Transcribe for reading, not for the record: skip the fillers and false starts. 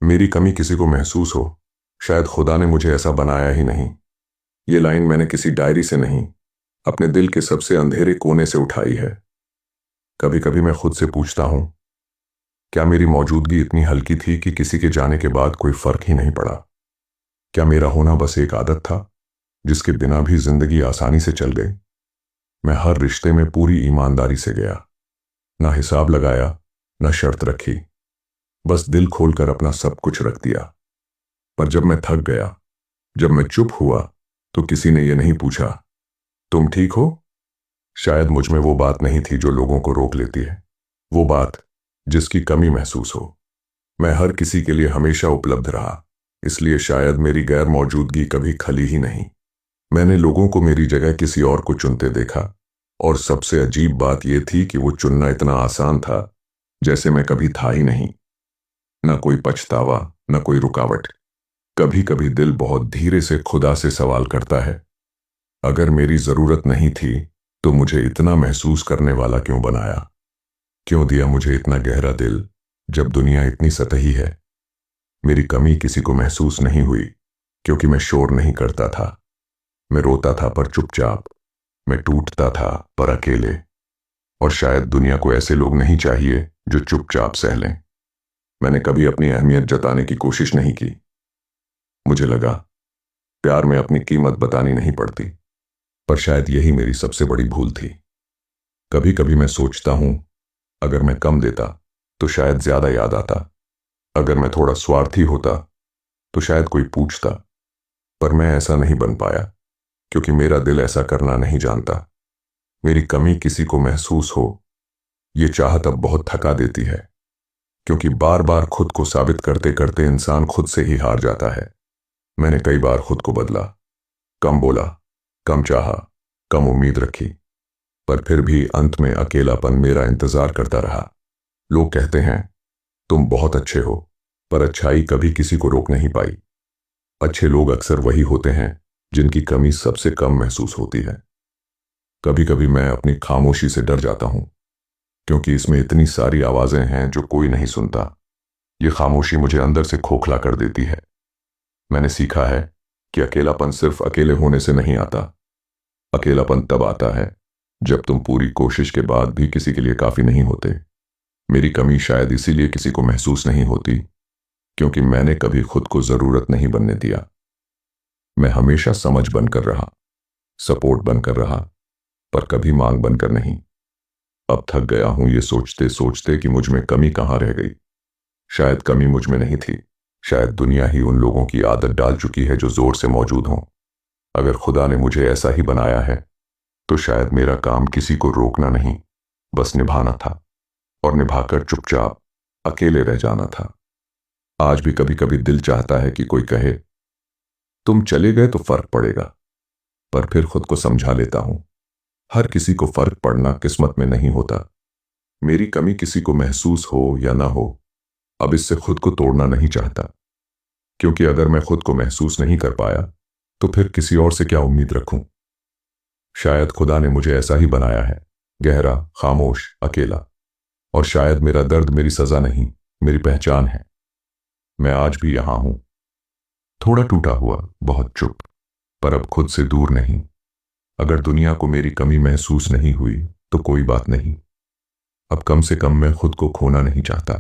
मेरी कमी किसी को महसूस हो, शायद खुदा ने मुझे ऐसा बनाया ही नहीं। ये लाइन मैंने किसी डायरी से नहीं, अपने दिल के सबसे अंधेरे कोने से उठाई है। कभी कभी मैं खुद से पूछता हूं, क्या मेरी मौजूदगी इतनी हल्की थी कि किसी के जाने के बाद कोई फर्क ही नहीं पड़ा? क्या मेरा होना बस एक आदत था जिसके बिना भी जिंदगी आसानी से चल गई? मैं हर रिश्ते में पूरी ईमानदारी से गया, ना हिसाब लगाया, ना शर्त रखी, बस दिल खोलकर अपना सब कुछ रख दिया। पर जब मैं थक गया, जब मैं चुप हुआ, तो किसी ने यह नहीं पूछा, तुम ठीक हो? शायद मुझ में वो बात नहीं थी जो लोगों को रोक लेती है, वो बात जिसकी कमी महसूस हो। मैं हर किसी के लिए हमेशा उपलब्ध रहा, इसलिए शायद मेरी गैर मौजूदगी कभी खली ही नहीं। मैंने लोगों को मेरी जगह किसी और को चुनते देखा, और सबसे अजीब बात यह थी कि वो चुनना इतना आसान था जैसे मैं कभी था ही नहीं। न कोई पछतावा, न कोई रुकावट। कभी कभी दिल बहुत धीरे से खुदा से सवाल करता है, अगर मेरी जरूरत नहीं थी तो मुझे इतना महसूस करने वाला क्यों बनाया? क्यों दिया मुझे इतना गहरा दिल जब दुनिया इतनी सतही है? मेरी कमी किसी को महसूस नहीं हुई क्योंकि मैं शोर नहीं करता था। मैं रोता था पर चुपचाप, मैं टूटता था पर अकेले। और शायद दुनिया को ऐसे लोग नहीं चाहिए जो चुपचाप सह लें। मैंने कभी अपनी अहमियत जताने की कोशिश नहीं की। मुझे लगा प्यार में अपनी कीमत बतानी नहीं पड़ती, पर शायद यही मेरी सबसे बड़ी भूल थी। कभी कभी मैं सोचता हूं, अगर मैं कम देता तो शायद ज्यादा याद आता। अगर मैं थोड़ा स्वार्थी होता तो शायद कोई पूछता। पर मैं ऐसा नहीं बन पाया क्योंकि मेरा दिल ऐसा करना नहीं जानता। मेरी कमी किसी को महसूस हो, ये चाहत अब बहुत थका देती है, क्योंकि बार बार खुद को साबित करते करते इंसान खुद से ही हार जाता है। मैंने कई बार खुद को बदला, कम बोला, कम चाहा, कम उम्मीद रखी, पर फिर भी अंत में अकेलापन मेरा इंतजार करता रहा। लोग कहते हैं तुम बहुत अच्छे हो, पर अच्छाई कभी किसी को रोक नहीं पाई। अच्छे लोग अक्सर वही होते हैं जिनकी कमी सबसे कम महसूस होती है। कभी कभी मैं अपनी खामोशी से डर जाता हूं, क्योंकि इसमें इतनी सारी आवाजें हैं जो कोई नहीं सुनता। ये खामोशी मुझे अंदर से खोखला कर देती है। मैंने सीखा है कि अकेलापन सिर्फ अकेले होने से नहीं आता। अकेलापन तब आता है जब तुम पूरी कोशिश के बाद भी किसी के लिए काफी नहीं होते। मेरी कमी शायद इसीलिए किसी को महसूस नहीं होती क्योंकि मैंने कभी खुद को जरूरत नहीं बनने दिया। मैं हमेशा समझ बनकर रहा, सपोर्ट बनकर रहा, पर कभी मांग बनकर नहीं। अब थक गया हूं ये सोचते सोचते कि मुझ में कमी कहां रह गई। शायद कमी मुझ में नहीं थी, शायद दुनिया ही उन लोगों की आदत डाल चुकी है जो जोर से मौजूद हों। अगर खुदा ने मुझे ऐसा ही बनाया है तो शायद मेरा काम किसी को रोकना नहीं, बस निभाना था, और निभाकर चुपचाप अकेले रह जाना था। आज भी कभी कभी दिल चाहता है कि कोई कहे तुम चले गए तो फर्क पड़ेगा, पर फिर खुद को समझा लेता हूं, हर किसी को फर्क पड़ना किस्मत में नहीं होता। मेरी कमी किसी को महसूस हो या ना हो, अब इससे खुद को तोड़ना नहीं चाहता, क्योंकि अगर मैं खुद को महसूस नहीं कर पाया तो फिर किसी और से क्या उम्मीद रखूं? शायद खुदा ने मुझे ऐसा ही बनाया है, गहरा, खामोश, अकेला। और शायद मेरा दर्द मेरी सजा नहीं, मेरी पहचान है। मैं आज भी यहां हूं, थोड़ा टूटा हुआ, बहुत चुप, पर अब खुद से दूर नहीं। अगर दुनिया को मेरी कमी महसूस नहीं हुई तो कोई बात नहीं। अब कम से कम मैं खुद को खोना नहीं चाहता।